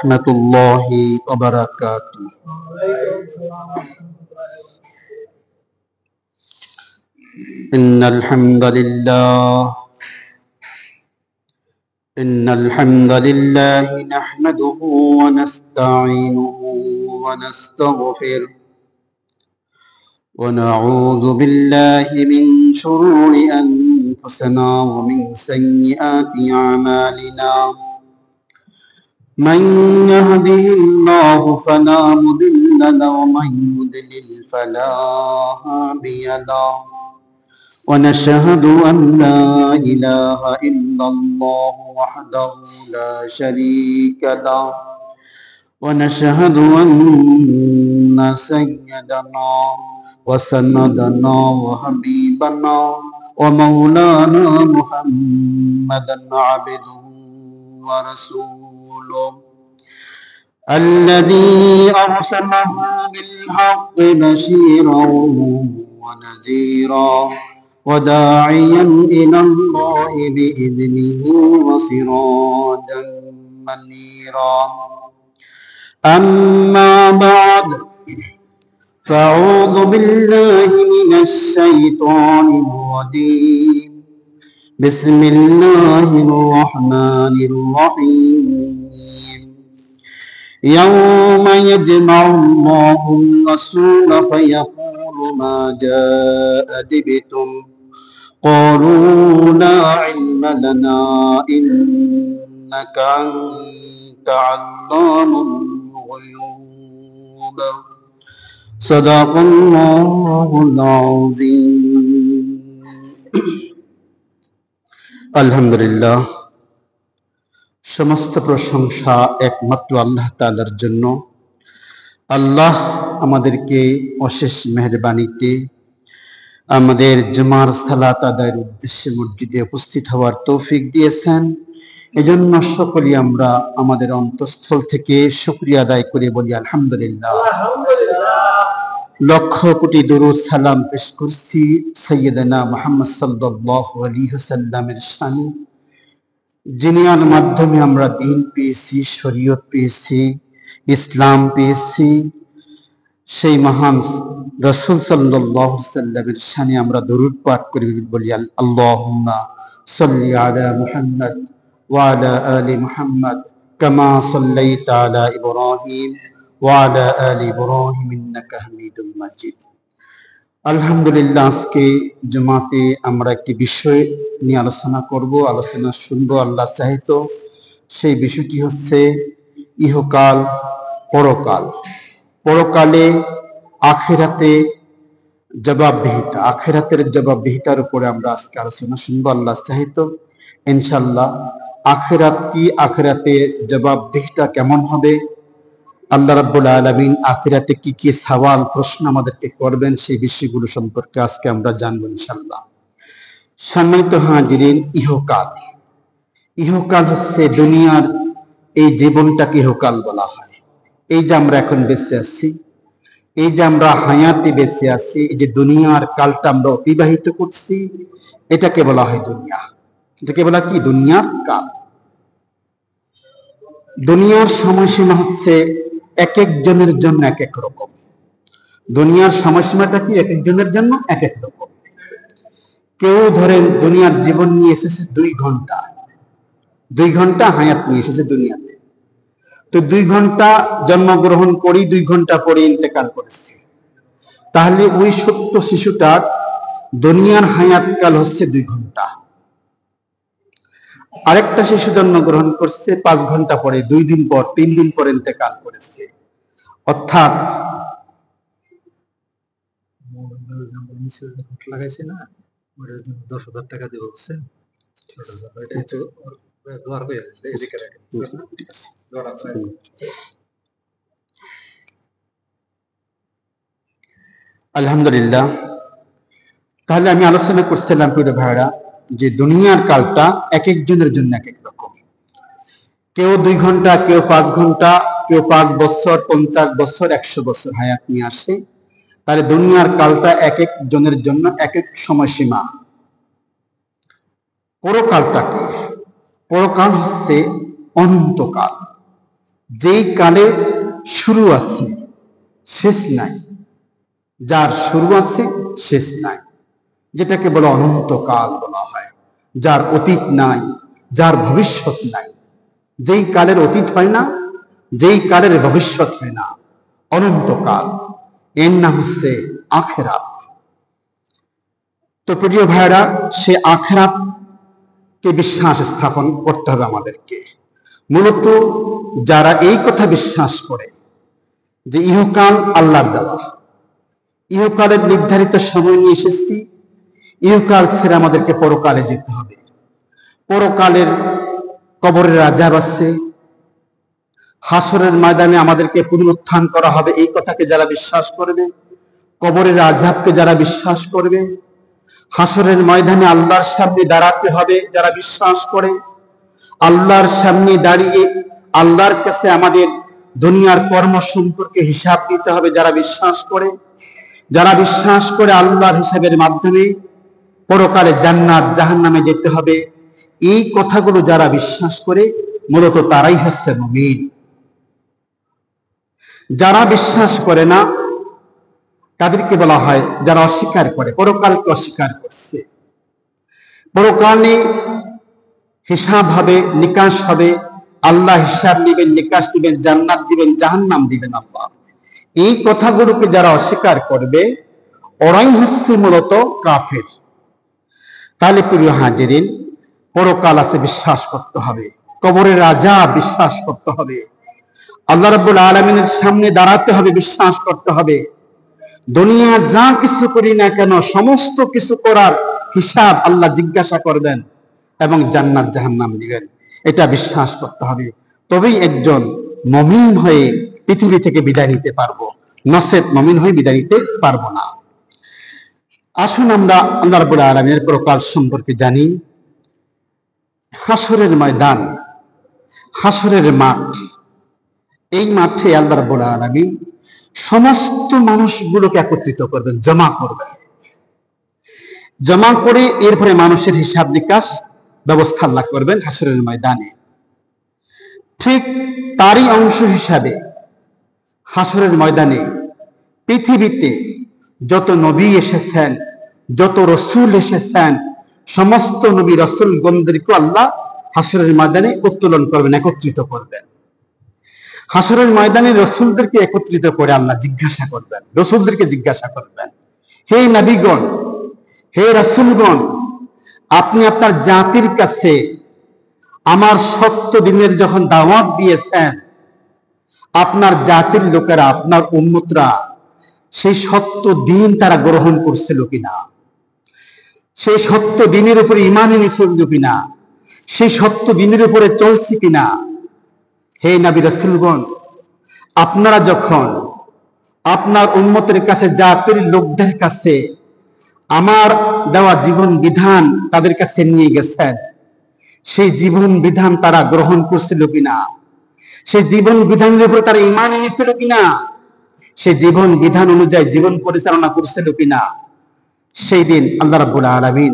রহমতুল্লাহি ওয়া বারাকাতুহু। ইন্নাল হামদালিল্লাহ নাহমাদুহু ওয়া নাস্তাঈনুহু ওয়া নাস্তাগফিরুহ ونعوذ بالله من شرور أنفسنا ومن سيئات أعمالنا من يهده الله فلا مضل له ومن يضلل فلا هادي له ونشهد أن لا إله إلا الله وحده لا شريك له ونشهد أن سيدنا وسندنا وحبيبنا ومولانا محمدا عبده ورسوله الذي أرسله بالحق بشيرا ونذيرا وداعيا إلى الله بإذنه وسراجا منيرا أما بعد فأعوذ بالله من الشيطان الرجيم بسم الله الرحمن الرحيم يوم يجمع الله الرسول فيقول ماذا أجبتم قالوا لا علم لنا إنك أنت علام الغيوب صدق الله العظيم আলহামদুলিল্লাহ, সমস্ত প্রশংসা একমাত্র আল্লাহ তাআলার জন্য। আল্লাহ আমাদেরকে অশেষ মেহেরবানিতে আমাদের জুমার সালাত আদায়ের উদ্দেশ্যে মসজিদে উপস্থিত হওয়ার তৌফিক দিয়েছেন। এজন্য সকলেই আমরা আমাদের অন্তঃস্থল থেকে শুকরিয়া আদায় করে বলি আলহামদুলিল্লাহ। লক্ষ কোটি দরুদ সালাম পেশ করছি সাইয়্যিদানা মুহাম্মদ সাল্লাল্লাহু আলাইহি ওয়াসাল্লামের শানে, যিনার মাধ্যমে আমরা দ্বীন পেয়েছি, শরীয়ত পেয়েছি, ইসলাম পেয়েছি। সেই মহান রাসূল সাল্লাল্লাহু আলাইহি ওয়াসাল্লামের শানে আমরা দরুদ পাঠ করে বলি আল্লাহুম্মা সাল্লি আলা মুহাম্মদ ওয়া আলা আলি মুহাম্মদ কামা সাল্লাইতা আলা ইব্রাহিম ওয়ালা আলি ইব্রাহিম ইন্নাকা হামিদুম মাজিদ। আলহামদুলিল্লাহ, আজকে জুমাতে আমরা একটি বিষয় নিয়ে আলোচনা করব, আলোচনা শুনবো আল্লাহ চাহিত। সেই বিষয়টি হচ্ছে ইহকাল, পরকাল। পরকালে আখিরাতে জবাবদিহিতা, আখিরাতের জবাবদিহিতার উপরে আমরা আজকে আলোচনা শুনবো আল্লাহ চাহিত ইনশাআল্লাহ। আখিরাত কি, আখিরাতে জবাবদিহিতা কেমন হবে, আল্লাহ রাব্বুল আলামিন আখিরাতে কি কি সওয়াল প্রশ্ন আমাদেরকে করবেন, সেই বিষয়গুলো সম্পর্কে আজকে আমরা জানবো ইনশাআল্লাহ। সম্মানিত হাজিরিন, ইহকাল, ইহকাল হচ্ছে দুনিয়ার এই জীবনটাকে ইহকাল বলা হয়। এই যে আমরা এখন বেঁচে আছি, এই যে আমরা হায়াতে বেঁচে আছি, এই যে দুনিয়ার কালটা আমরা অতিবাহিত করছি, এটাকে বলা হয় দুনিয়া। এটাকে বলা কি? দুনিয়ার কাল। দুনিয়ার সময়সীমা হচ্ছে এক একজনের জন্য এক এক রকম। দুনিয়ার সময়সীমাটা কি? এক একজনের জন্য এক এক রকম। কেউ ধরেন দুনিয়ার জীবন নিয়ে এসেছে 2 ঘন্টা, 2 ঘন্টা হায়াত নিয়ে এসেছে দুনিয়াতে। তো 2 ঘন্টা জন্মগ্রহণ করি, 2 ঘন্টা পরে ইন্তেকাল করেছে। তাহলে ওই ছোট্ট শিশুটার দুনিয়ার হায়াত কাল হচ্ছে 2 ঘন্টা। আরেকটা শিশু জন্মগ্রহণ করছে 5 ঘন্টা পরে, 2 দিন পর, 3 দিন পর ইন্তেকাল করেছে। অর্থাৎ লাগাইছে না, 10,000 টাকা দেবো বুঝছেন। আলহামদুলিল্লাহ, তাহলে আমি আলোচনা করছিলাম প্রিয় ভাইরা যে দুনিয়ার কালটা এক একজনের জন্য এক এক রকম। কেউ 2 ঘন্টা, কেউ 5 ঘন্টা, কেউ 5 বছর, 50 বছর, 100 বছর হায়াত নিয়ে আসে। তাহলে দুনিয়ার কালটা এক একজনের জন্য এক এক সময়সীমা। পরকালটা কি? পরকাল হচ্ছে অনন্তকাল। যেই কালে শুরু আছে শেষ নাই, যার শুরু আছে শেষ নাই, যেটাকে বলে অনন্তকাল বলা হয়, যার অতীত নাই, যার ভবিষ্যৎ নাই, যেই কালের অতীত হয় না, যেই কালের ভবিষ্যৎ হয় না, অনন্তকাল, এর নাম হচ্ছে আখিরাত। তো প্রিয় ভাইরা, সে আখিরাতকে বিশ্বাস স্থাপন করতে হবে আমাদেরকে। মূলত যারা এই কথা বিশ্বাস করে যে ইহকাল আল্লাহর দেওয়া, ইহকালের নির্ধারিত সময় নিয়ে এসেছি, ইহকাল ছেড়ে আমাদেরকে পরকালে যেতে হবে, পরকালের কবরের আযাব আছে, হাসরের ময়দানে আমাদেরকে পুনরুত্থান করা হবে, এই কথাকে যারা বিশ্বাস করবে, কবরের আযাবকে যারা বিশ্বাস করবে, হাসরের ময়দানে আল্লাহর সামনে দাঁড়াতে হবে যারা বিশ্বাস করে, আল্লাহর সামনে দাঁড়িয়ে আল্লাহর কাছে আমাদের দুনিয়ার কর্ম সম্পর্কে হিসাব দিতে হবে যারা বিশ্বাস করে, যারা বিশ্বাস করে আল্লাহর হিসাবের মাধ্যমে পরকালে জান্নাত জাহান্নামে যেতে হবে, এই কথাগুলো যারা বিশ্বাস করে মূলত তারাই হচ্ছে মুমিন। যারা বিশ্বাস করে না তাদেরকে বলা হয় যারা অস্বীকার করে, পরকালকে অস্বীকার করছে। পরকালে হিসাব হবে, নিকাশ হবে, আল্লাহ হিসাব নেবেন, নিকাশ দিবেন, জান্নাত দিবেন, জাহান্নাম দিবেন আল্লাহ। এই কথাগুলোকে যারা অস্বীকার করবে ওরাই হচ্ছে মূলত কাফের। তাহলে প্রিয় হাজিরিন, পরকাল আছে বিশ্বাস করতে হবে, কবরের আযাব বিশ্বাস করতে হবে, আল্লাহ রাব্বুল আলামিনের সামনে দাঁড়াতে হবে বিশ্বাস করতে হবে, দুনিয়ার যা কিছু করি না কেন সমস্ত কিছু করার হিসাব আল্লাহ জিজ্ঞাসা করবেন এবং জান্নাত জাহান্নাম দিবেন, এটা বিশ্বাস করতে হবে। তবেই একজন মুমিন হয়ে পৃথিবী থেকে বিদায় নিতে পারবো, নচেত মুমিন হয়ে বিদায় নিতে পারবো না। আসুন আমরা আল্লাহ রাব্বুল আলামিনের পরকাল সম্পর্কে জানি। হাসরের ময়দান, হাসরের মাঠ, এই মাঠে আল্লাহ রাব্বুল আলামিন সমস্ত মানুষগুলোকে একত্রিত করবেন, জমা করবেন, জমা করে এরপরে মানুষের হিসাব নিকাশ ব্যবস্থা আল্লাহ করবেন হাসরের ময়দানে। ঠিক তারই অংশ হিসাবে হাসরের ময়দানে পৃথিবীতে যত নবী এসেছেন, যত রসুল এসেছেন, সমস্ত নবী রসুলগণদেরকে আল্লাহ হাসরের ময়দানে উত্তোলন করবেন, একত্রিত করবেন। হাসরের ময়দানে রসুলদেরকে একত্রিত করে আল্লাহ জিজ্ঞাসা করবেন, রসুলদেরকে জিজ্ঞাসা করবেন, হে নবীগণ, হে রসুলগণ, আপনি আপনার জাতির কাছে আমার সত্য দিনের যখন দাওয়াত দিয়েছেন, আপনার জাতির লোকেরা, আপনার উম্মতরা সেই সত্য দিন তারা গ্রহণ করছিল কিনা, সেই সত্য দিনের উপরে ঈমান এনেছিল কিনা, সেই সত্য দিনের উপরে চলছে কিনা। হে নবী রাসূলগণ, আপনারা যখন আপনার উম্মতের কাছে, জাতির লোকদের কাছে আমার দেওয়া জীবন বিধান তাদের কাছে নিয়ে গেছেন, সেই জীবন বিধান তারা গ্রহণ করছিল কিনা, সেই জীবন বিধানের উপরে তারা ঈমান এনেছিল কিনা, সেই জীবন বিধান অনুযায়ী জীবন পরিচালনা করছিল কিনা, সেই দিন আল্লাহ রাব্বুল আলামিন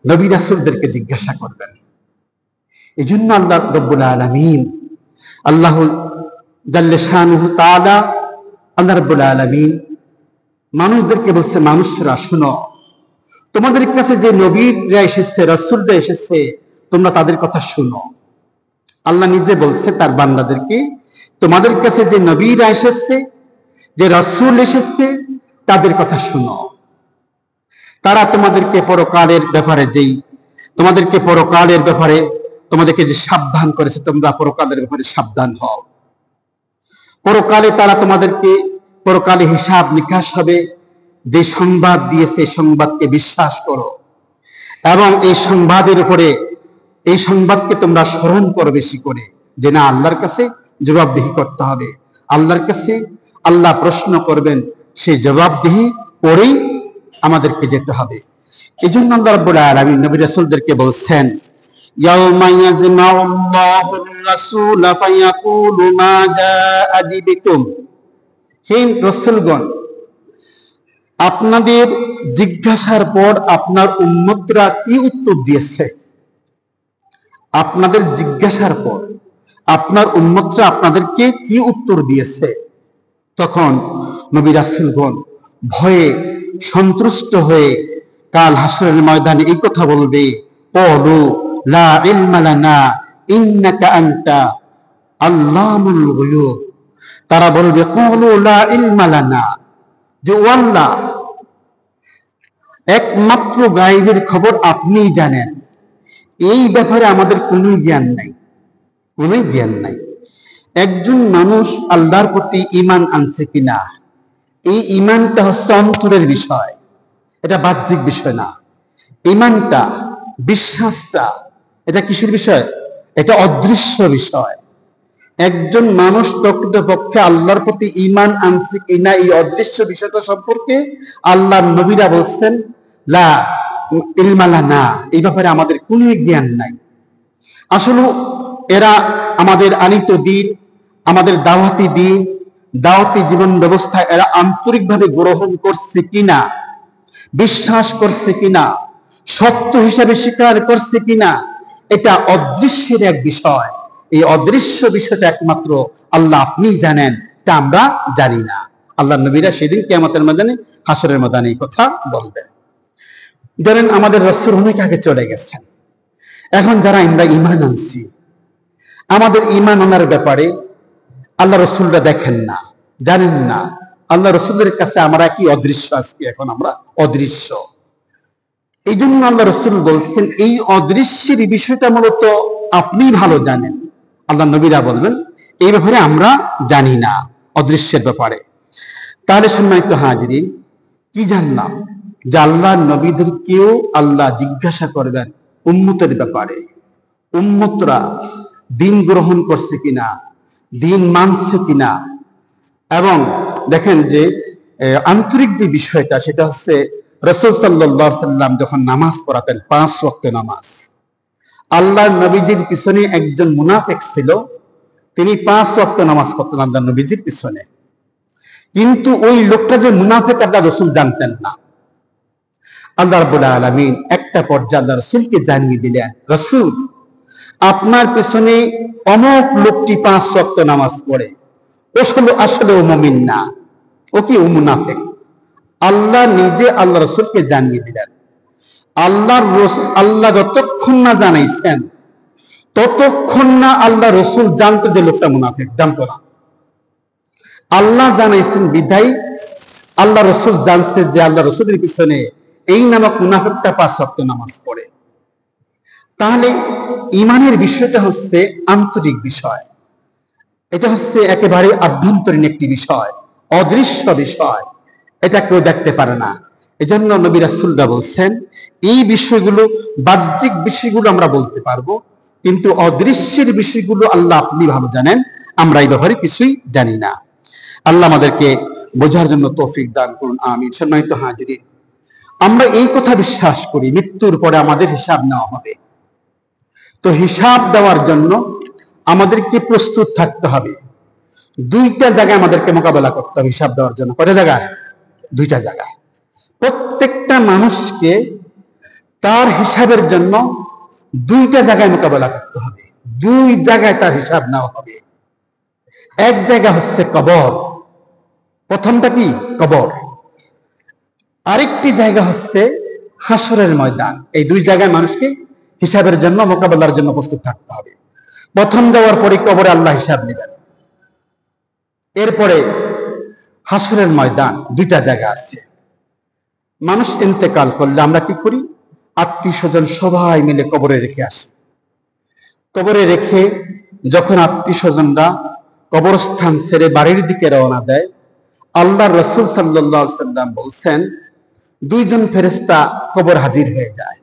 নবী রাসূলদেরকে জিজ্ঞাসা করবেন। এই জন্য আল্লাহ রাব্বুল আলামিন, আল্লাহ জাল্লে শানুহু তাআলা, আল্লাহ রাব্বুল আলামিন মানুষদেরকে বলছে, মানুষরা শুনো, তোমাদের কাছে যে নবীরা এসেছে, রাসূলরা এসেছে, তোমরা তাদের কথা শুনো। আল্লাহ নিজে বলছে তার বান্দাদেরকে, তোমাদের কাছে যে নবীরা এসেছে, যে রাসূল এসেছে, তাদের কথা শুনো। তারা তোমাদেরকে পরকালের ব্যাপারে তোমাদেরকে যে সাবধান করেছে, তোমরা পরকালের ব্যাপারে সাবধান হও। পরকালে তারা তোমাদেরকে, পরকালে হিসাব নিকাশ হবে, যে সংবাদ দিয়েছে সংবাদকে বিশ্বাস করো এবং এই সংবাদের উপরে, এই সংবাদকে তোমরা স্মরণ করো বেশি করে, যে না, আল্লাহর কাছে জবাবদিহি করতে হবে, আল্লাহর কাছে আল্লাহ প্রশ্ন করবেন, সেই জবাবদিহি করেই আমাদেরকে যেতে হবে। এই জন্য আল্লাহ রাব্বুল আলামিন নবী রাসূলদেরকে বলছেন, ইয়াউমা ইয়াজমাউল্লাহুর রাসূলা ফায়াকুলু মাযা আজিবতুম। হে রাসূলগণ, আপনাদের জিজ্ঞাসার পর আপনার উম্মতরা কি উত্তর দিয়েছে? আপনাদের জিজ্ঞাসার পর আপনার উম্মতরা আপনাদেরকে কি উত্তর দিয়েছে? তখন নবী রাসূলগণ ভয়ে সন্ত্রস্ত হয়ে কাল হাসরের ময়দানে এই কথা বলবে, ক্বালু লা ইলমা লানা ইন্নাকা আনতা আল্লামুল গুয়ুব। তারা বলবে ক্বালু লা ইলমা লানা, যে ও আল্লাহ, একমাত্র গায়েবের খবর আপনিই জানেন, এই ব্যাপারে আমাদের কোনো জ্ঞান নাই, কোনো জ্ঞান নাই। একজন মানুষ আল্লাহর প্রতি ঈমান আনছে কিনা, এই ঈমানটা হচ্ছে অন্তরের বিষয়, এটা বাহ্যিক বিষয় না। ঈমানটা, বিশ্বাসটা, এটা কিসের বিষয়? এটা অদৃশ্য বিষয়। একজন মানুষ প্রকৃতপক্ষে আল্লাহর প্রতি ঈমান আনছে কিনা, এই অদৃশ্য বিষয়টা সম্পর্কে আল্লাহর নবীরা বলছেন লা ইলমা লানা, এই ব্যাপারে আমাদের কোনো জ্ঞান নাই। আসলে এরা আমাদের আনিত দিন, আমাদের দাওয়াতি দিন, দাওয়াতি জীবন ব্যবস্থায় এরা আন্তরিকভাবে গ্রহণ করছে কিনা, বিশ্বাস করছে কিনা, সত্য হিসাবে স্বীকার করছে কিনা, এটা অদৃশ্যের এক বিষয়। এই অদৃশ্য বিষয়টা একমাত্র আল্লাহ আপনি জানেন, তা আমরা জানি না। আল্লাহ নবীরা সেদিন কিয়ামতের ময়দানে, হাসরের ময়দানে এই কথা বলবেন। ধরেন আমাদের রাসূল অনেক আগে চলে গেছেন, এখন যারা আমরা ঈমান আনছি, আমাদের ঈমান আনার ব্যাপারে আল্লাহ রাসূলরা দেখেন না, জানেন না। আল্লাহ রাসূলের কাছে আমরা কি অদৃশ্য, আজকে এখন আমরা অদৃশ্য। এই জন্য আল্লাহ রাসূল বলছেন এই অদৃশ্যের বিষয়টা মূলত আপনি ভালো জানেন। আল্লাহ নবীরা বলবেন এই ব্যাপারে আমরা জানি না, অদৃশ্যের ব্যাপারে। তাহলে সম্মানিত হাজিরিন, কি জানলাম? যে আল্লাহ নবীদেরকেও আল্লাহ জিজ্ঞাসা করবেন উম্মতের ব্যাপারে, উম্মতরা দিন গ্রহণ করছে কিনা, দিন মানছে কিনা। এবং দেখেন যে আন্তরিক যে বিষয়টা, সেটা হচ্ছে রাসূল সাল্লাল্লাহু আলাইহি সাল্লাম যখন নামাজ পড়াতেন, 5 ওয়াক্ত নামাজ, আল্লাহর নবীজির পিছনে একজন মুনাফিক ছিল, তিনি 5 ওয়াক্ত নামাজ পড়তেন আল্লাহর নবীজির পিছনে। কিন্তু ওই লোকটা যে মুনাফিক আল্লাহ রাসূল জানতেন না। আল্লাহ রাব্বুল আলামিন একটা পর্যায়ে আল্লাহ রাসূলকে জানিয়ে দিলেন, রাসূল, আপনার পিছনে অমুক লোকটি 5 ওয়াক্ত নামাজ পড়ে, আসলে ও মুমিন না, ও কি, ও মুনাফিক। আল্লাহ নিজে আল্লাহ রাসূলকে জানিয়ে দিলেন। আল্লাহ যতক্ষণ না জানাইছেন, ততক্ষণ না আল্লাহ রাসূল জানতো যে লোকটা মুনাফিক, জানতো না। আল্লাহ জানাইছেন বিধায় আল্লাহ রাসূল জানছে যে আল্লাহ রাসূলের পিছনে এই নামক মুনাফিকটা 5 ওয়াক্ত নামাজ পড়ে। তাহলে ঈমানের বিষয়টা হচ্ছে আন্তরিক বিষয়, এটা হচ্ছে একেবারে আভ্যন্তরীণ একটি বিষয়, অদৃশ্য বিষয়, এটা কেউ দেখতে পারে না। এজন্য নবী রাসূলরা বলছেন এই বিষয়গুলো, বাহ্যিক বিষয়গুলো আমরা বলতে পারবো, কিন্তু অদৃশ্যের বিষয়গুলো আল্লাহ আপনি ভালো জানেন, আমরা এই ব্যাপারে কিছুই জানি না। আল্লাহ আমাদেরকে বোঝার জন্য তৌফিক দান করুন, আমিন। সম্মানিত হাজিরিন, আমরা এই কথা বিশ্বাস করি মৃত্যুর পরে আমাদের হিসাব নেওয়া হবে। তো হিসাব দেওয়ার জন্য আমাদেরকে প্রস্তুত থাকতে হবে। 2টা জায়গায় আমাদেরকে মোকাবেলা করতে হবে হিসাব দেওয়ার জন্য। কয়টা জায়গায়? 2টা জায়গায়। প্রত্যেকটা মানুষকে তার হিসাবের জন্য 2টা জায়গায় মোকাবেলা করতে হবে। 2 জায়গায় তার হিসাব নেওয়া হবে। এক জায়গা হচ্ছে কবর, প্রথমটা কি? কবর। আরেকটি জায়গা হচ্ছে হাসরের ময়দান। এই 2 জায়গায় মানুষকে হিসাবের জন্য, মোকাবেলার জন্য প্রস্তুত থাকতে হবে। প্রথম যাওয়ার পরে কবরে আল্লাহ হিসাব নেবেন। এরপরে হাসরের ময়দান, 2টা জায়গা আছে। মানুষ ইন্তেকাল করলে আমরা কি করি? আত্মীয় স্বজন সবাই মিলে কবরে রেখে আসি। কবরে রেখে যখন আত্মীয় স্বজনরা কবরস্থান ছেড়ে বাড়ির দিকে রওনা দেয়, আল্লাহর রাসূল সাল্লাল্লাহু আলাইহি সাল্লাম বলছেন 2 জন ফেরেশতা কবর হাজির হয়ে যায়।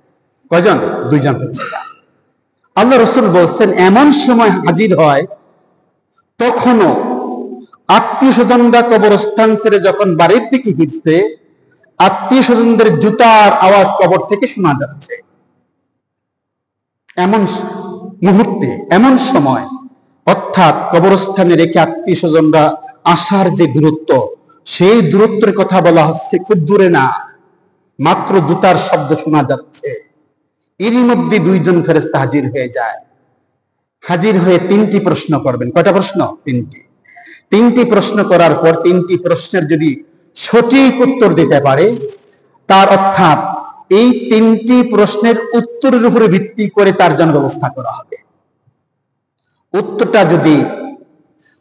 কয়জন? 2 জন ফেরেশতা। আল্লাহ রাসূল বলছেন এমন সময় হাজির হয়, তখনও আত্মীয় স্বজনরা কবরস্থান ছেড়ে যখন বাড়ির দিকে ফিরছে, আত্মীয় স্বজনদের জুতার আওয়াজ কবর থেকে শোনা যাচ্ছে। এমন মুহূর্তে, এমন সময়, অর্থাৎ কবরস্থানে রেখে আত্মীয় স্বজনরা আসার যে দূরত্ব, সেই দূরত্বের কথা বলা হচ্ছে, খুব দূরে না, মাত্র জুতার শব্দ শোনা যাচ্ছে। এরই মধ্যে 2 জন ফেরেশতা হাজির হয়ে যায়। হাজির হয়ে তিনটি প্রশ্ন করবেন। কয়টা প্রশ্ন? তিনটি প্রশ্ন করার পর তিনটি প্রশ্নের যদি সঠিক উত্তর দিতে পারে, তার অর্থাৎ এই তিনটি প্রশ্নের উত্তরের উপরে ভিত্তি করে তার জন্য ব্যবস্থা করা হবে। উত্তরটা যদি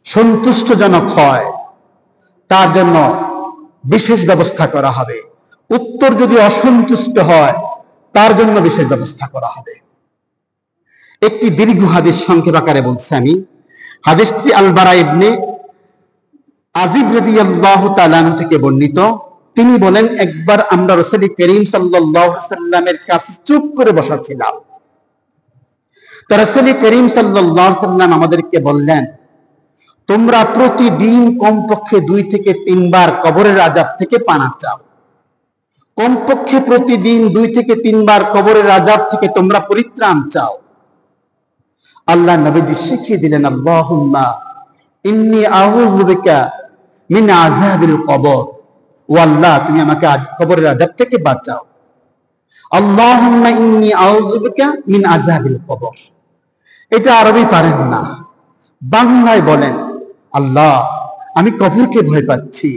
সন্তুষ্টজনক হয়, তার জন্য বিশেষ ব্যবস্থা করা হবে। উত্তর যদি অসন্তুষ্ট হয়, তার জন্য বিশেষ ব্যবস্থা করা হবে। একটি দীর্ঘ হাদিস সংক্ষেপ আকারে বলছি আমি। হাদিসটি আল বারা ইবনে আজিব রাদিয়াল্লাহু তাআলা থেকে বর্ণিত। তিনি বলেন, একবার আমরা রাসূল করিম সাল্লাল্লাহু আলাইহি ওয়াসাল্লামের কাছে চুপ করে বসা ছিলাম। তো রাসূল করিম সাল্লাল্লাহু আলাইহি ওয়াসাল্লাম আমাদেরকে বললেন, তোমরা প্রতিদিন কমপক্ষে 2 থেকে 3 বার কবরের আযাব থেকে পানা চাও। কমপক্ষে প্রতিদিন 2 থেকে 3 বার কবরের আযাব থেকে তোমরা পরিত্রাণ চাও। আল্লাহ নবীজি শিখিয়ে দিলেন, আল্লাহুম্মা ইন্নী আউযু বিকা মিন আযাবিল কবর। ও আল্লাহ, তুমি আমাকে কবরের আযাব থেকে বাঁচাও। আল্লাহুম্মা ইন্নী আউযু বিকা মিন আযাবিল কবর। এটা আরবি পারেন না, বাংলায় বলেন, আল্লাহ, আমি কবরকে ভয় পাচ্ছি,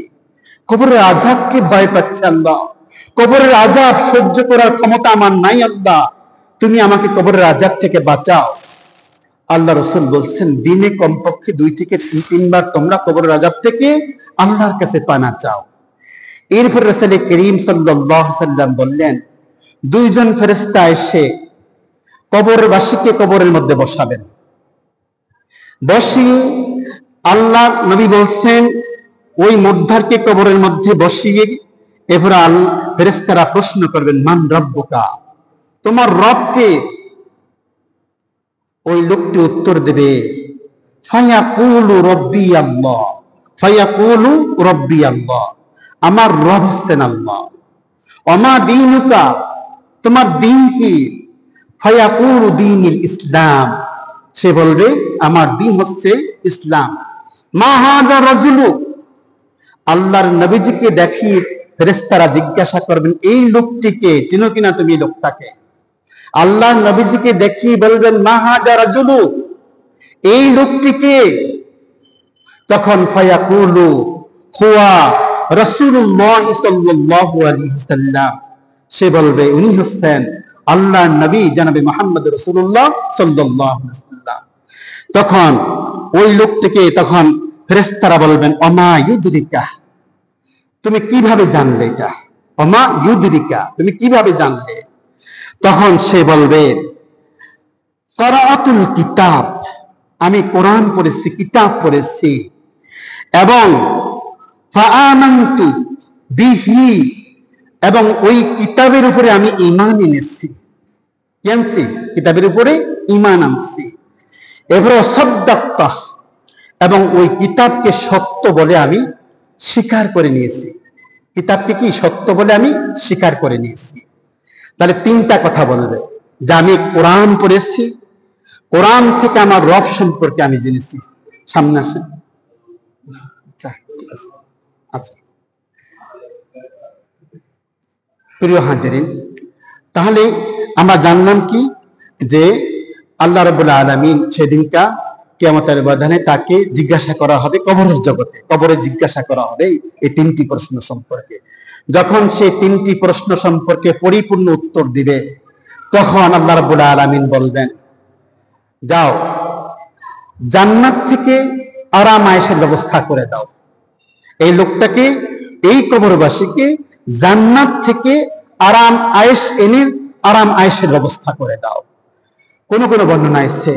কবরের আযাবকে ভয় পাচ্ছি। আল্লাহ, কবরের আযাব সহ্য করার ক্ষমতা আমার নাই। আল্লাহ, তুমি আমাকে কবরের আযাব থেকে বাঁচাও। আল্লাহ রাসূল বলছেন, দিনে কমপক্ষে 2 থেকে 3 বার তোমরা কবরের আযাব থেকে আল্লাহর কাছে পানা চাও। এরপর রাসূল করিম সাল্লাল্লাহু আলাইহি ওয়াসাল্লাম বললেন, 2 জন ফেরেশতা এসে কবরবাসীকে কবরের মধ্যে বসাবেন। বসিয়ে আল্লাহ নবী বলছেন, ওই মুর্দারকে কবরের মধ্যে বসিয়ে এরপর ফেরেশতারা প্রশ্ন করবেন, মান রব্বুকা, তোমার রব কে? ওই লোকটি উত্তর দেবে, ফায়াকুলু রব্বি আল্লাহ, ফায়াকুলু রব্বি আল্লাহ, আমার রব হচ্ছেন আল্লাহ। ওমা দীনুকা, তোমার দিন কি? ফায়াকুলু দীনুল ইসলাম, সে বলবে আমার দিন হচ্ছে ইসলাম। মা হাযা রাজুলু, আল্লাহর নবীজিকে দেখিয়ে ফেরেশতারা জিজ্ঞাসা করবেন, এই লোকটিকে চিনো কিনা তুমি? লোকটাকে আল্লাহর নবীজিকে দেখিয়ে বলবেন, মা হাযা রাজুলু, এই লোকটিকে? তখন ফায়াকুলু হুয়া রাসূলুল্লাহ সাল্লাল্লাহু আলাইহি ওয়াসাল্লাম, সে বলবে উনি হচ্ছেন আল্লাহর নবী জনাবে মুহাম্মদ রাসূলুল্লাহ সাল্লাল্লাহু আলাইহি ওয়াসাল্লাম। তখন ওই লোকটিকে তখন ফেরেশতারা বলবেন, ওমা ইউদরিকা, তুমি কিভাবে জানলে এটা? ওমা ইউদরিকা, তুমি কিভাবে জানলে? তখন সে বলবে, করাআতুল কিতাব, আমি কোরআন পড়েছি, কিতাব পড়েছি, এবং ফাআমানতু বিহি, এবং ওই কিতাবের উপরে আমি ঈমান এনেছি। কি আনছি? কিতাবের উপরে ঈমান আনছি। এরপর সাদ্দাক্তা, এবং ওই কিতাবকে সত্য বলে আমি স্বীকার করে নিয়েছি। কিতাবকে কি সত্য বলে আমি স্বীকার করে নিয়েছি। তাহলে 3টা কথা বলবে, যে আমি কোরআন পড়েছি, কোরআন থেকে আমার রব সম্পর্কে আমি জেনেছি। সামনে আসেন। আচ্ছা, প্রিয় হাজিরিন, তাহলে আমরা জানলাম কি, যে আল্লাহ রাব্বুল আলামিন সেদিনকা কিয়ামতের ময়দানে তাকে জিজ্ঞাসা করা হবে, কবরের জগতে কবরে জিজ্ঞাসা করা হবে এই 3টি প্রশ্ন সম্পর্কে। যখন সে 3টি প্রশ্ন সম্পর্কে পরিপূর্ণ উত্তর দিবে, তখন আল্লাহ রাব্বুল আলামিন বলবেন, যাও জান্নাত থেকে আরাম আয়েশের ব্যবস্থা করে দাও। এই লোকটাকে, এই কবরবাসীকে জান্নাত থেকে আরাম আয়েশ এনে আরাম আয়েশের ব্যবস্থা করে দাও। কোন কোন বর্ণনা এসেছে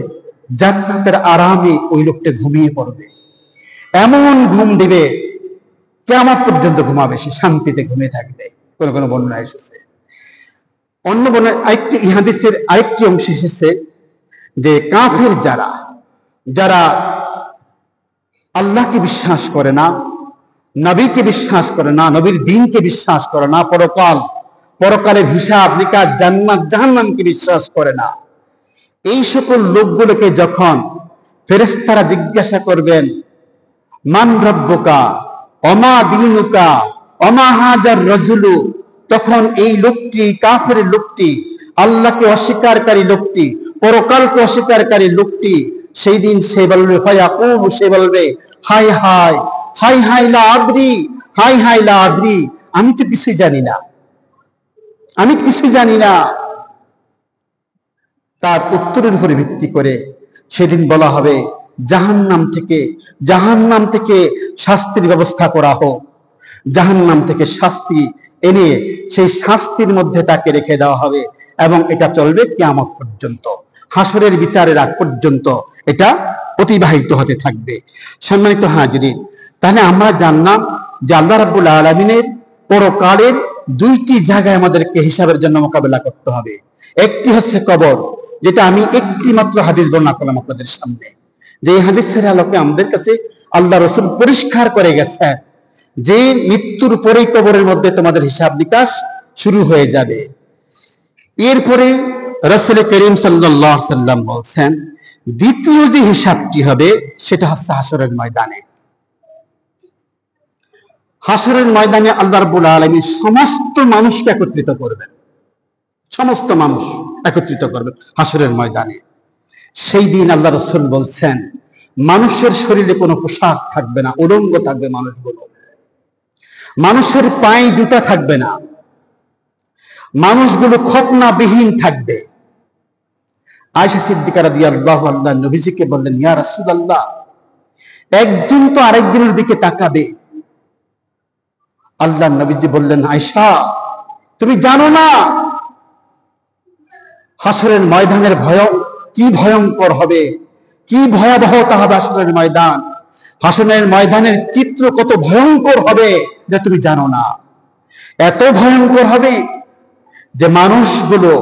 জান্নাতের আরামে ওই লোকটা ঘুমিয়ে পড়বে, এমন ঘুম দিবে কিয়ামত পর্যন্ত ঘুমাবে, সে শান্তিতে ঘুমিয়ে থাকবে। কোন কোন বর্ণনা এসেছে। অন্য বর্ণনা আরেকটি হাদিসের আরেকটি অংশ এসেছে যে কাফের যারা আল্লাহকে বিশ্বাস করে না, নবীকে বিশ্বাস করে না, নবীর দ্বীনকে বিশ্বাস করে না, পরকালের হিসাব নিকাশ, জান্নাত জাহান্নামকে বিশ্বাস করে না, এই সকল লোকগুলোকে যখন ফেরেশতারা জিজ্ঞাসা করবেন, মান রব্বুকা ওমা দীনুকা ওমা হাজার রাজুলু, তখন এই লোকটি, কাফের লোকটি, আল্লাহকে অস্বীকারকারী লোকটি, পরকালকে অস্বীকারকারী লোকটি সেই দিন সে বলবে, সে বলবে, হাই হাই হাই হাই লা আদরি, হাই হাই লা আদরি, আমি তো কিছুই জানি না, আমি কিছুই জানি না। তার উত্তরের উপরে ভিত্তি করে সেদিন বলা হবে, জাহান্নাম থেকে শাস্তির ব্যবস্থা করা হোক, জাহান্নাম থেকে শাস্তি এনে সেই শাস্তির মধ্যে তাকে রেখে দেওয়া হবে, এবং এটা চলবে কিয়ামত পর্যন্ত, হাসরের বিচারের আগ পর্যন্ত এটা অতিবাহিত হতে থাকবে। সম্মানিত হাজিরিন, তাহলে আমরা জানলাম যে আল্লাহ রাব্বুল আলামিনের পরকালের দুইটি জায়গায় আমাদেরকে হিসাবের জন্য মোকাবেলা করতে হবে। একটি হচ্ছে কবর, যেটা আমি একটি মাত্র হাদিস বর্ণনা করলাম আপনাদের সামনে, যে এই হাদিসের আলোকে আমাদের কাছে আল্লাহ রাসূল পরিষ্কার করে গেছেন যে মৃত্যুর পরেই কবরের মধ্যে তোমাদের হিসাব নিকাশ শুরু হয়ে যাবে। এরপরে রাসূল করিম সাল্লাল্লাহু আলাইহি সাল্লাম বলছেন, দ্বিতীয় যে হিসাবটি হবে সেটা হচ্ছে হাসরের ময়দানে। হাসরের ময়দানে আল্লাহ রাব্বুল আলামিন সমস্ত মানুষকে একত্রিত করবেন, সমস্ত মানুষ একত্রিত করবেন হাসরের ময়দানে। সেই দিন আল্লাহ রাসূল বলছেন, মানুষের শরীরে কোনো পোশাক থাকবে না, উলঙ্গ থাকবে মানুষগুলো, মানুষের পায়ে জুতা থাকবে না, মানুষগুলো খতনাবিহীন থাকবে। আয়েশা সিদ্দিকা রাদিয়াল্লাহু আনহা নবীজিকে বললেন, ইয়া রাসূলুল্লাহ, একজন তো আরেকজনের দিকে তাকাবে। আল্লাহর নবীজি বললেন, আয়েশা, তুমি জানো না হাসরের ময়দানের কি ভয়ঙ্কর হবে, কি ভয়াবহতা হবে হাসরের ময়দান, হাসরের ময়দানের চিত্র কত ভয়ঙ্কর হবে যে তুমি জানো না। এত ভয়ঙ্কর হবে যে মানুষগুলো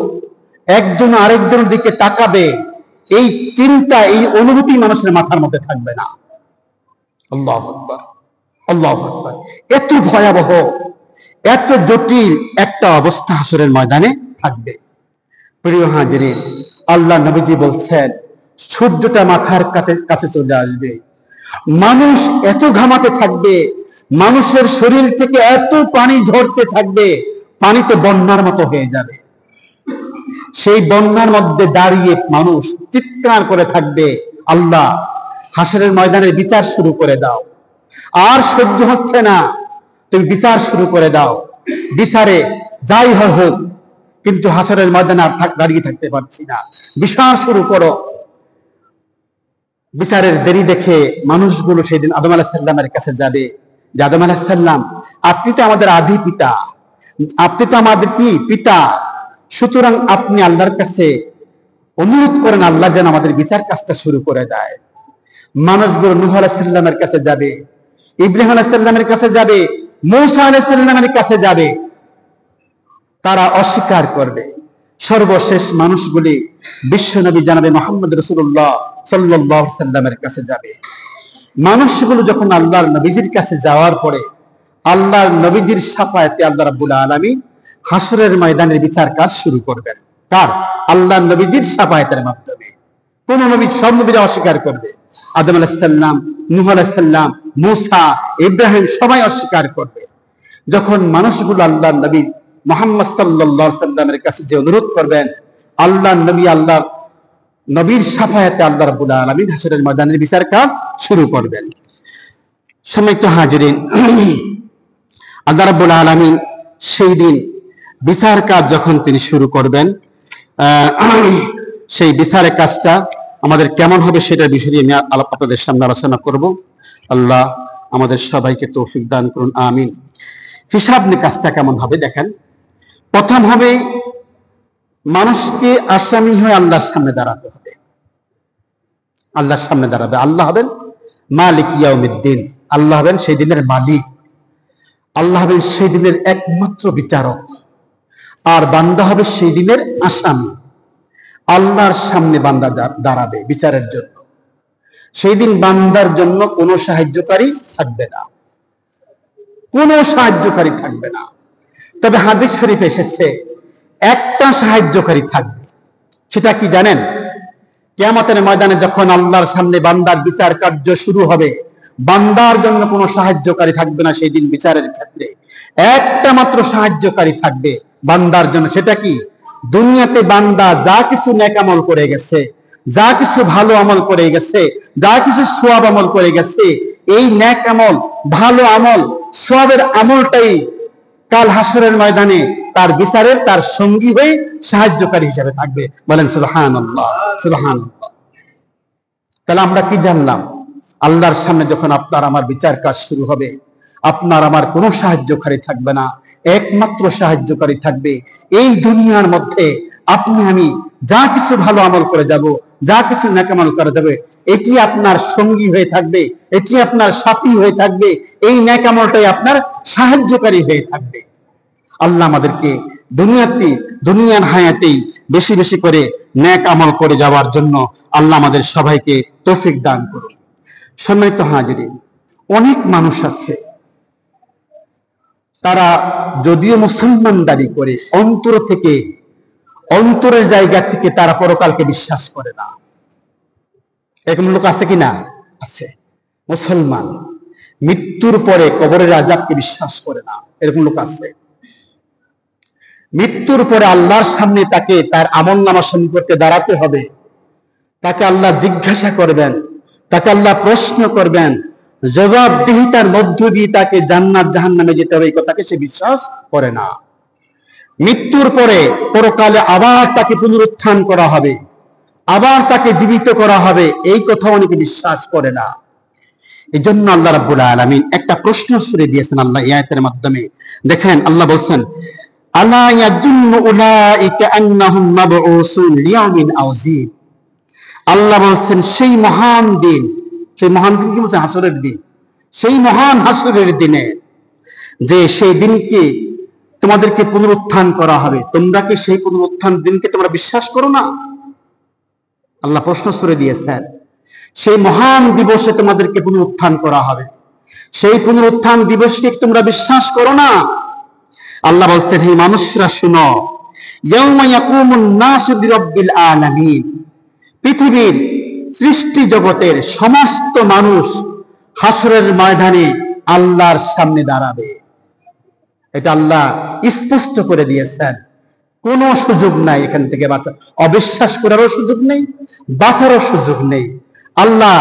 একজন আরেকজনের দিকে তাকাবে, এই চিন্তা, এই অনুভূতি মানুষের মাথার মধ্যে থাকবে না। আল্লাহু আকবার, আল্লাহু আকবার। এত ভয়াবহ, এত জটিল একটা অবস্থা হাসরের ময়দানে থাকবে। প্রিয় হাজিরিন, আল্লাহ নবীজি বলছেন, সূর্যটা মাথার কাছে চলে আসবে, মানুষ এত ঘামাতে থাকবে, মানুষের শরীর থেকে এত পানি ঝরতে থাকবে, পানিতে বন্যার মতো হয়ে যাবে। সেই বন্যার মধ্যে দাঁড়িয়ে মানুষ চিৎকার করে থাকবে, আল্লাহ, হাসরের ময়দানের বিচার শুরু করে দাও, আর সহ্য হচ্ছে না, তুমি বিচার শুরু করে দাও, বিচারে যাই হোক, কিন্তু হাসরের ময়দানে আর দাঁড়িয়ে থাকতে পারছি না, বিচার শুরু করো। বিচারের দেরি দেখে মানুষগুলো সেদিন আদম আলাইহিস সালামের কাছে যাবে, যে আদম আলাইহিস সালাম, আপনি তো আমাদের আদি পিতা, আপনি তো আমাদের কি পিতা, সুতরাং আপনি আল্লাহর কাছে অনুরোধ করেন, আল্লাহ যেন আমাদের বিচার কাজটা শুরু করে দেয়। মানুষগুলো নূহ আলাইহিস সালামের কাছে যাবে, ইব্রাহিম আলাইহিস সালামের কাছে যাবে, মূসা আলাইহিস সালামের কাছে যাবে, তারা অস্বীকার করবে। সর্বশেষ মানুষগুলি বিশ্বনবী জনাবে মুহাম্মদ রাসূলুল্লাহ সাল্লাল্লাহু আলাইহি সাল্লামের কাছে যাবে। মানুষগুলো যখন আল্লাহর নবীজির কাছে যাওয়ার পরে আল্লাহর নবীজির শাফায়াতে আল্লাহ রাব্বুল আলামিন হাসরের ময়দানের বিচার কাজ শুরু করবেন। কার? আল্লাহর নবীজির শাফায়াতের মাধ্যমে। কোন নবী? সব নবীরা অস্বীকার করবে। আদম আলাইহিস সালাম, নূহ আলাইহিস সালাম, মূসা, ইব্রাহিম সবাই অস্বীকার করবে। যখন মানুষগুলো আল্লাহর নবী মুহাম্মদ সাল্লাল্লাহু আলাইহি সাল্লামের কাছে যে অনুরোধ করবেন, আল্লাহর নবী আল্লাহর নবীর শাফায়াতে আল্লাহ রাব্বুল আলামিন হাসরের ময়দানের বিচার কাজ শুরু করবেন। সম্মানিত হাজিরিন, আল্লাহ রাব্বুল আলামিন সেই দিন বিচার কাজ যখন তিনি শুরু করবেন, সেই বিচারের কাজটা আমাদের কেমন হবে সেটার বিষয়ে আমি আপনাদের সামনে আলোচনা করব। আল্লাহ আমাদের সবাইকে তৌফিক দান করুন, আমিন। হিসাব নিকাশটা কেমন হবে দেখেন। প্রথম হবে, মানুষকে আসামি হয়ে আল্লাহর সামনে দাঁড়াতে হবে। আল্লাহর সামনে দাঁড়াবে। আল্লাহ হবেন মালিক ইয়াউমিদ্দিন, আল্লাহ হবেন সেই দিনের মালিক, আল্লাহ হবেন সেই দিনের একমাত্র বিচারক, আর বান্দা হবে সেই দিনের আসামি। আল্লাহর সামনে বান্দা দাঁড়াবে বিচারের জন্য। সেই দিন বান্দার জন্য কোনো সাহায্যকারী থাকবে না, কোনো সাহায্যকারী থাকবে না। তবে হাদিস শরীফ এসেছে একটা সাহায্যকারী থাকবে। সেটা কি জানেন? কিয়ামতের ময়দানে যখন আল্লাহর সামনে বান্দার বিচার কার্য শুরু হবে, বান্দার জন্য কোনো সাহায্যকারী থাকবে না। সেই দিন বিচারের ক্ষেত্রে একটা মাত্র সাহায্যকারী থাকবে বান্দার জন্য। সেটা কি? দুনিয়াতে বান্দা যা কিছু নেক আমল করে গেছে, যা কিছু ভালো আমল করে গেছে, যা কিছু সওয়াব আমল করে গেছে, এই নেক আমল, ভালো আমল, সওয়াবের আমলটাই কাল হাসরের ময়দানে তার বিচারের তার সঙ্গী হয়ে সাহায্যকারী হিসেবে থাকবে। বলেন সুবহানাল্লাহ, সুবহানাল্লাহ। তাহলে আমরা কি জানলাম? আল্লাহর সামনে যখন আপনার আমার বিচার কাজ শুরু হবে, আপনার আমার কোনো সাহায্যকারী থাকবে না, একমাত্র সাহায্যকারী থাকবে এই দুনিয়ার মধ্যে আপনি আমি যা কিছু ভালো আমল করে যাব, যা কিছু নেক আমল করে যাবে, এটি আপনার সঙ্গী হয়ে থাকবে, এটি আপনার সাথী হয়ে থাকবে, এই নেক আমলটাই আপনার সাহায্যকারী হয়ে থাকবে। আল্লাহ আমাদেরকে দুনিয়ার হায়াতেই বেশি বেশি করে নেক আমল করে যাওয়ার জন্য আল্লাহ আমাদের সবাইকে তৌফিক দান করুন। সম্মানিত হাজিরিন, অনেক মানুষ আছে তারা যদিও মুসলমান দাবি করে, অন্তর থেকে, অন্তরের জায়গা থেকে তারা পরকালকে বিশ্বাস করে না। এরকম লোক আছে কি না? আছে। মুসলমান মৃত্যুর পরে কবরের আযাবকে বিশ্বাস করে না, এরকম লোক আছে। মৃত্যুর পরে আল্লাহর সামনে তাকে তার আমলনামা সম্পর্কে দাঁড়াতে হবে, তাকে আল্লাহ জিজ্ঞাসা করবেন, তাকে আল্লাহ প্রশ্ন করবেন, জবাবদিহিতার মধ্য দিয়ে তাকে জান্নাত জাহান্নামে যেতে হবে, এই কথাকে সে বিশ্বাস করে না। মৃত্যুর পরে পরকালে আবার তাকে পুনরুত্থান করা হবে, আবার তাকে জীবিত করা হবে, এই কথা অনেকে বিশ্বাস করে না। এই জন্য আল্লাহ রাব্বুল আলামিন একটা প্রশ্ন ছুড়ে দিয়েছেন আল্লাহ এই আয়াতের মাধ্যমে। দেখেন আল্লাহ বলছেন, আলা ইয়াজুন্নু উলাইকা আন্নাহুম মাবউসুন লিয়াউমিন আযীম। আল্লাহ বলছেন সেই মহান দিন, সেই মহান দিন কি বলছেন? হাসরের দিন। সেই মহান হাসরের দিনে, যে সেই দিনকে তোমাদেরকে পুনরুত্থান করা হবে, তোমরা কি সেই পুনরুত্থান দিনকে তোমরা বিশ্বাস করো না? আল্লাহ প্রশ্ন ছুড়ে দিয়েছেন, সেই মহান দিবসে তোমাদেরকে পুনরুত্থান করা হবে, সেই পুনরুত্থান দিবসকে তোমরা বিশ্বাস করো না? আল্লাহ বলছেন, হে মানুষরা শুনো, ইয়াউমা ইয়াকুমুন নাসু লিরাব্বিল আলামিন। পৃথিবীর সৃষ্টি জগতের সমস্ত মানুষ হাসরের ময়দানে আল্লাহর সামনে দাঁড়াবে। এটা আল্লাহ স্পষ্ট করে দিয়েছেন, কোনো সুযোগ নাই এখান থেকে বাঁচা, অবিশ্বাস করারও সুযোগ নেই, বাঁচারও সুযোগ নেই। আল্লাহ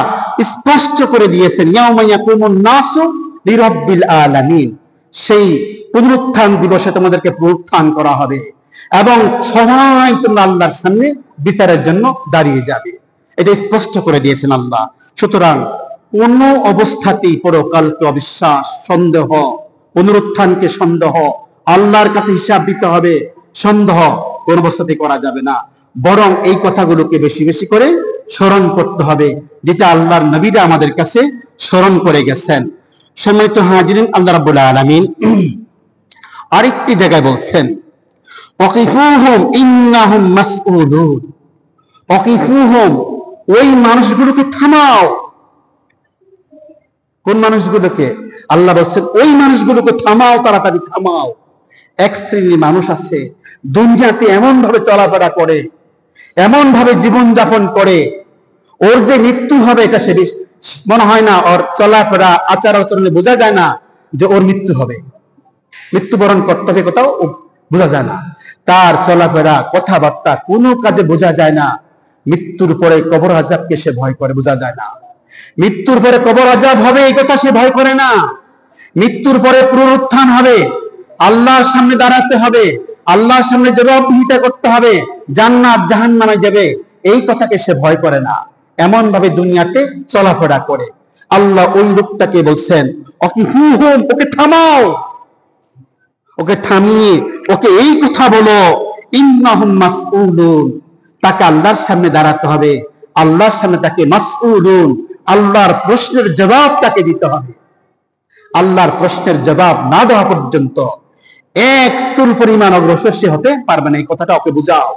স্পষ্ট করে দিয়েছেন, ইয়াউমা ইয়াকুমুন নাসু লিরাব্বিল আলামিন। সেই পুনরুত্থান দিবসে তোমাদেরকে পুনরুত্থান করা হবে এবং সবাই তোমরা আল্লাহর সামনে বিচারের জন্য দাঁড়িয়ে যাবে। এটা স্পষ্ট করে দিয়েছেন আল্লাহ। সুতরাং কোন অবস্থাতেই পরকালকে অবিশ্বাস, সন্দেহ, পুনরুত্থানকে সন্দেহ, আল্লাহর কাছে হিসাব দিতে হবে, সন্দেহ কোন অবস্থাতেই করা যাবে না। বরং এই কথাগুলোকে বেশি বেশি করে স্মরণ করতে হবে, যেটা আল্লাহর নবীরা আমাদের কাছে স্মরণ করে গেছেন। সম্মানিত হাজিরিন, আল্লাহ রাব্বুল আলামিন আরেকটি জায়গায় বলছেন, ওয়াকিফুহুম ইন্নাহুম মাসউলুন। ওয়াকিফুহুম, ওই মানুষগুলোকে থামাও। কোন মানুষগুলোকে? আল্লাহ বলছেন ওই মানুষগুলোকে থামাও, তাড়াতাড়ি থামাও। এক শ্রেণীর মানুষ আছে দুনিয়াতে এমন ভাবে চলাফেরা করে, এমন ভাবে জীবন যাপন করে, ওর যে মৃত্যু হবে এটা সে মনে হয় না, ওর চলাফেরা আচার আচরণে বোঝা যায় না যে ওর মৃত্যু হবে, মৃত্যুবরণ করতে হবে, কোথাও বোঝা যায় না। তার চলাফেরা, কথাবার্তা, কোনো কাজে বোঝা যায় না। মৃত্যুর পরে কবর আযাবকে সে ভয় করে, বোঝা যায় না। মৃত্যুর পরে কবর আযাব হবে এই কথা সে ভয় করে না। মৃত্যুর পরে পুনরুত্থান হবে, আল্লাহর সামনে দাঁড়াতে হবে, আল্লাহর সামনে জবাবদিহিতা করতে হবে, জান্নাত জাহান্নামে যাবে, এই কথাকে সে ভয় করে না। এমন ভাবে দুনিয়াতে চলাফেরা করে। আল্লাহ ওই লোকটাকে বলছেন, ওয়াকিফুহুম, ওকে থামাও, ওকে থামিয়ে ওকে এই কথা বলো, ইন্নাহুম মাসউলুন, তাকে আল্লাহর সামনে দাঁড়াতে হবে, আল্লাহর সামনে তাকে মাসউলুন, আল্লাহর প্রশ্নের জবাব তাকে দিতে হবে। আল্লাহর প্রশ্নের জবাব না দেওয়া পর্যন্ত এক চুল পরিমাণ অগ্রসর সে হতে পারবে না। এই কথাটা ওকে বুঝাও,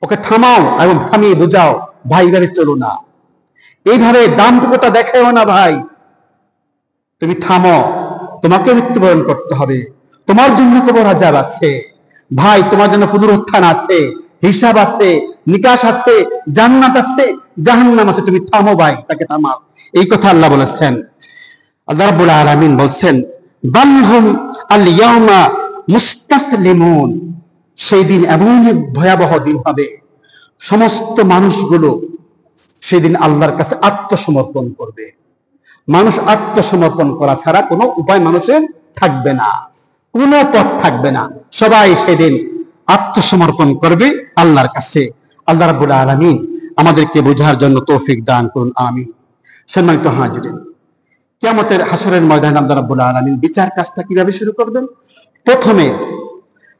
ওকে থামাও এবং থামিয়ে বুঝাও, ভাই এভাবে চলো না, এইভাবে দাম্ভিকতা দেখাও না ভাই, তুমি থামো, তোমাকে মৃত্যুবরণ করতে হবে, তোমার জন্য কবর আযাব আছে ভাই, তোমার জন্য পুনরুত্থান আছে, হিসাব আছে, নিকাশ আছে, জান্নাত আছে, জাহান্নাম আছে, তুমি থামো ভাই, তাকে থামাও। এই কথা আল্লাহ বলেছেন। আল্লাহ রাব্বুল আলামিন বলছেন, বালহুম আল ইয়াউমা মুস্তাসলিমুন। সেই দিন এমন এক ভয়াবহ দিন হবে, সমস্ত মানুষগুলো সেদিন আল্লাহর কাছে আত্মসমর্পণ করবে। মানুষ আত্মসমর্পণ করা ছাড়া কোনো উপায় মানুষের থাকবে না, কোনো পথ থাকবে না। সবাই সেদিন আত্মসমর্পণ করবে আল্লাহর কাছে। আল্লাহ রাব্বুল আলামিন আমাদেরকে বোঝার জন্য তৌফিক দান করুন, আমিন। সম্মানিত হাজিরিন, কিয়ামতের হাসরের ময়দানে আল্লাহ রাব্বুল আলামিন বিচার কাজটা কিভাবে শুরু করবেন? প্রথমে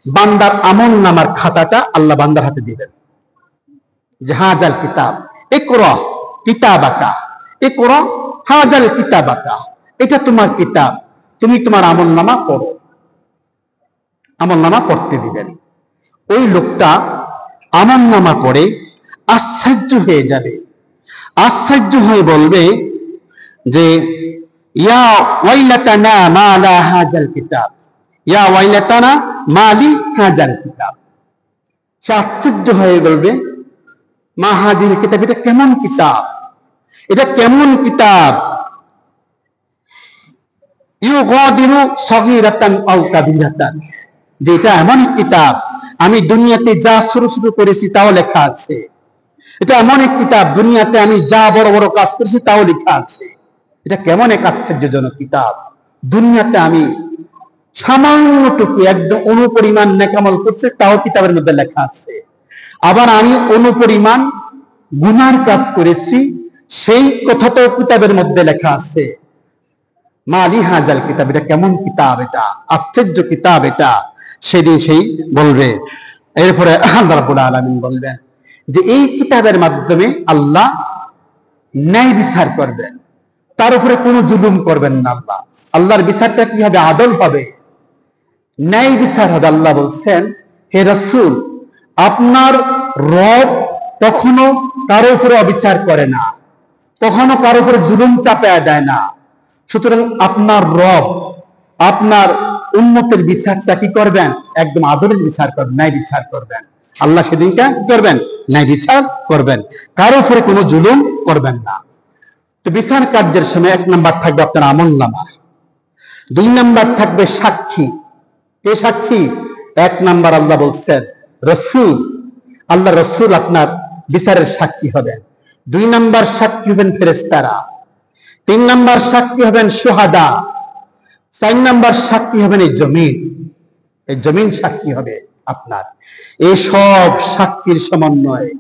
বান্দার আমলনামার খাতাটা আল্লাহ বান্দার হাতে দিবেন। যে হাজাল কিতাব ইকরা কিতাবাকা, ইকরা হাজাল কিতাবাকা, এটা তোমার কিতাব, তুমি তোমার আমলনামা পড়ো। আমলনামা পড়তে দিবেন। ওই লোকটা আমলনামা পড়ে আশ্চর্য হয়ে যাবে। আশ্চর্য হয়ে বলবে যে ইয়া ওয়াইলাতানা মা লা হাজাল কিতাব, ইয়া ওয়াইলাতানা মালি হাজাল কিতাব। সে আশ্চর্য হয়ে বলবে মা হাজিল কিতাব, এটা কেমন কিতাব, এটা কেমন কিতাব। ইউগাদিরু সগীরাতান আও কাবীরাতান, যে এটা এমন কিতাব আমি দুনিয়াতে যা শুরু শুরু করেছি তাও লেখা আছে। এটা এমন এক কিতাব দুনিয়াতে আমি যা বড় বড় কাজ করেছি তাও লেখা আছে। এটা কেমন এক আশ্চর্যজনক কিতাব, দুনিয়াতে আমি সামান্যটুকু একদম অনুপরিমাণ নেকামল করছি তাও কিতাবের মধ্যে লেখা আছে। আবার আমি অনুপরিমাণ গুনার কাজ করেছি সেই কথাটাও কিতাবের মধ্যে লেখা আছে। মালি হাজাল কিতাব, এটা কেমন কিতাব, এটা আশ্চর্য কিতাব এটা। সেদিন সেই বলবে। এরপরে আল্লাহ রাব্বুল আলামিন বলবেন যে এই কিতাবের মাধ্যমে আল্লাহ ন্যায় বিচার করবেন, তার উপরে কোনো জুলুম করবেন না। আল্লাহর বিচারটা কি হবে? আদল হবে, ন্যায় বিচার হবে। আল্লাহ বলছেন, হে রাসূল, আপনার রব কখনো কারো উপরে অবিচার করে না, কখনো কারো উপরে জুলুম চাপায়া দেয় না। সুতরাং আপনার রব আপনার উম্মতের বিচারটা কি করবেন? একদম আদলের বিচার করবেন, ন্যায় বিচার করবেন। আল্লাহ সেদিনটা কি করবেন? ন্যায় বিচার করবেন, কারো উপরে কোনো জুলুম করবেন না। তো বিচার কার্যের সময় 1 নাম্বার থাকবে আপনার আমলনামা, 2 নাম্বার থাকবে সাক্ষী। কে সাক্ষী? 1 নাম্বার আল্লাহ বলছেন রাসূল, আল্লাহ রাসূল আপনার বিচারের সাক্ষী হবেন। 2 নাম্বার সাক্ষী হবেন ফেরেশতারা, 3 নাম্বার সাক্ষী হবেন শুহাদা, 4 নাম্বার সাক্ষী হবেন এই জমিন। এই জমিন সাক্ষী হবে আপনার। এই সব সাক্ষীর সমন্বয়ে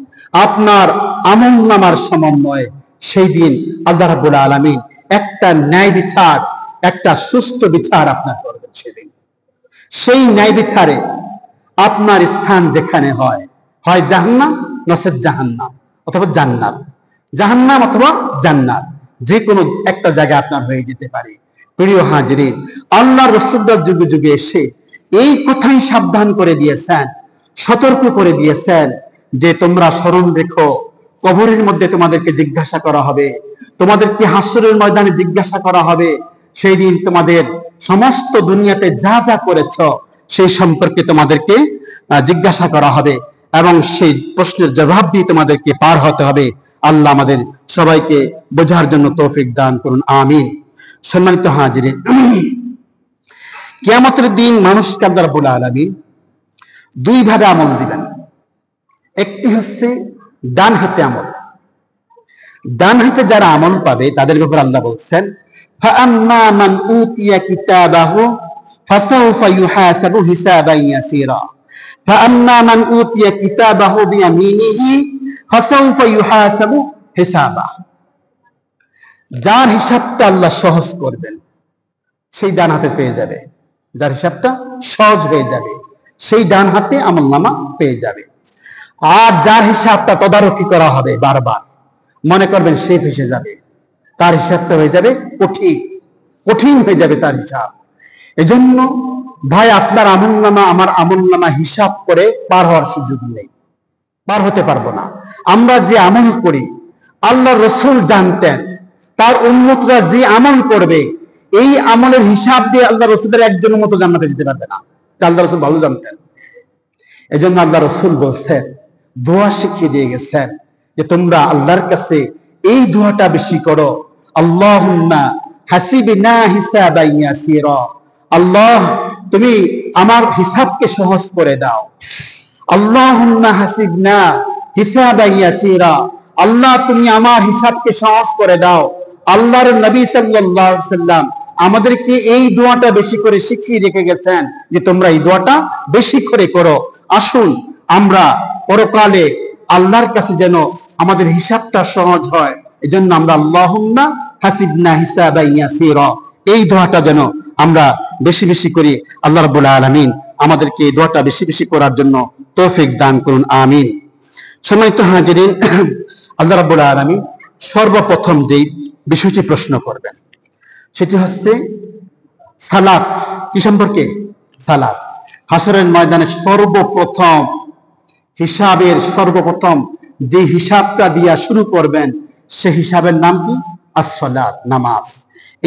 আপনার আমলনামার সমন্বয়ে সেই দিন আল্লাহ রাব্বুল আলামিন একটা ন্যায় বিচার, একটা সুষ্ঠু বিচার আপনার করবেন সেদিন। সেই ন্যায় বিচারে আপনার স্থান যেখানে হয়, হয় জাহান্নাম নচেৎ জাহান্নাম অথবা জান্নাত, জাহান্নাম অথবা জান্নাত, যে কোনো একটা জায়গায় আপনার হয়ে যেতে পারে। প্রিয় হাজিরিন, আল্লাহর রাসূলুল্লাহ যুগে যুগে এসে এই কথাই সাবধান করে দিয়েছেন, সতর্ক করে দিয়েছেন যে তোমরা স্মরণ রেখো, কবরের মধ্যে তোমাদেরকে জিজ্ঞাসা করা হবে, তোমাদেরকে হাসরের ময়দানে জিজ্ঞাসা করা হবে। সেই দিন তোমাদের সমস্ত দুনিয়াতে যা যা করেছ সেই সম্পর্কে তোমাদেরকে জিজ্ঞাসা করা হবে এবং সেই প্রশ্নের জবাব দিয়ে তোমাদেরকে পার হতে হবে। আল্লাহ আমাদের সবাইকে বোঝার জন্য তৌফিক দান করুন, আমিন। সম্মানিত হাজিরিন, কিয়ামতের দিন মানুষকে আল্লাহ রাব্বুল আলামিন 2 ভাবে আমল দিবেন। একটি হচ্ছে ডান হাতে আমল। ডান হাতে যারা আমল পাবে তাদের ব্যাপারে আল্লাহ বলছেন, ফাআম্মা মান উতিয়া কিতাবাহু ফাসাউফা ইউহাসাবু হিসাবান ইয়াসীরা, ফাআম্মা মান উতিয়া কিতাবাহু বিয়ামিনিহি ফাসাউফা ইউহাসাবু হিসাবা। যার হিসাবটা আল্লাহ সহজ করবেন সেই ডান হাতে পেয়ে যাবে, যার হিসাবটা সহজ হয়ে যাবে সেই ডান হাতে আমলনামা পেয়ে যাবে। আর যার হিসাবটা তদারকি করা হবে বারবার, মনে করবেন সে ফেসে যাবে, তার হিসাবটা হয়ে যাবে কঠিন, কঠিন হয়ে যাবে তার হিসাব। এজন্য ভাই আপনার আমলনামা আমার আমলনামা হিসাব করে পার হওয়ার সুযোগ নেই, পার হতে পারবো না। আমরা যে আমল করি আল্লাহ রাসূল জানতেন তার উম্মতরা যে আমল করবে এই আমলের হিসাব দিয়ে আল্লাহ রাসূলের একজনের মতো জান্নাতে যেতে পারবে না, আল্লাহ রাসূল ভালো জানতেন। এজন্য আল্লাহ রাসূল বলছেন, দোয়া শিখিয়ে দিয়ে গেছেন যে তোমরা আল্লাহর কাছে এই দোয়াটা বেশি করো, আল্লাহুম্মা হাসিবনা হিসাবান ইয়াসীরা, আল্লাহ তুমি আমার হিসাবকে সহজ করে দাও। আল্লাহুম্মা হাসিবনা হিসাবান ইয়াসীরা, আল্লাহ তুমি আমার হিসাবকে সহজ করে দাও। আল্লাহর নবী সাল্লাল্লাহু আলাইহি ওয়াসাল্লাম আমাদেরকে এই দোয়াটা বেশি করে শিখিয়ে রেখে গেছেন যে তোমরা এই দোয়াটা বেশি করে করো। আসুন আমরা পরকালে আল্লাহর কাছে যেন আমাদের হিসাবটা সহজ হয়, এজন্য আমরা আল্লাহুম্মা হাসিবনা হিসাবান ইয়াসীরা এই দোয়াটা যেন আমরা বেশি বেশি করি। আল্লাহ রাব্বুল আলামিন আমাদেরকে এই দোয়াটা বেশি বেশি করার জন্য তৌফিক দান করুন, আমিন। সম্মানিত হাজিরিন, আল্লাহ রাব্বুল আলামিন সর্বপ্রথম যেই বিষয়টি প্রশ্ন করবেন সেটি হচ্ছে সালাত। কি সম্পর্কে? সালাত। হাসরের ময়দানে সর্বপ্রথম যে হিসাবটা দিয়া শুরু করবেন সে হিসাবের নাম কি? as-সালাত, নামাজ।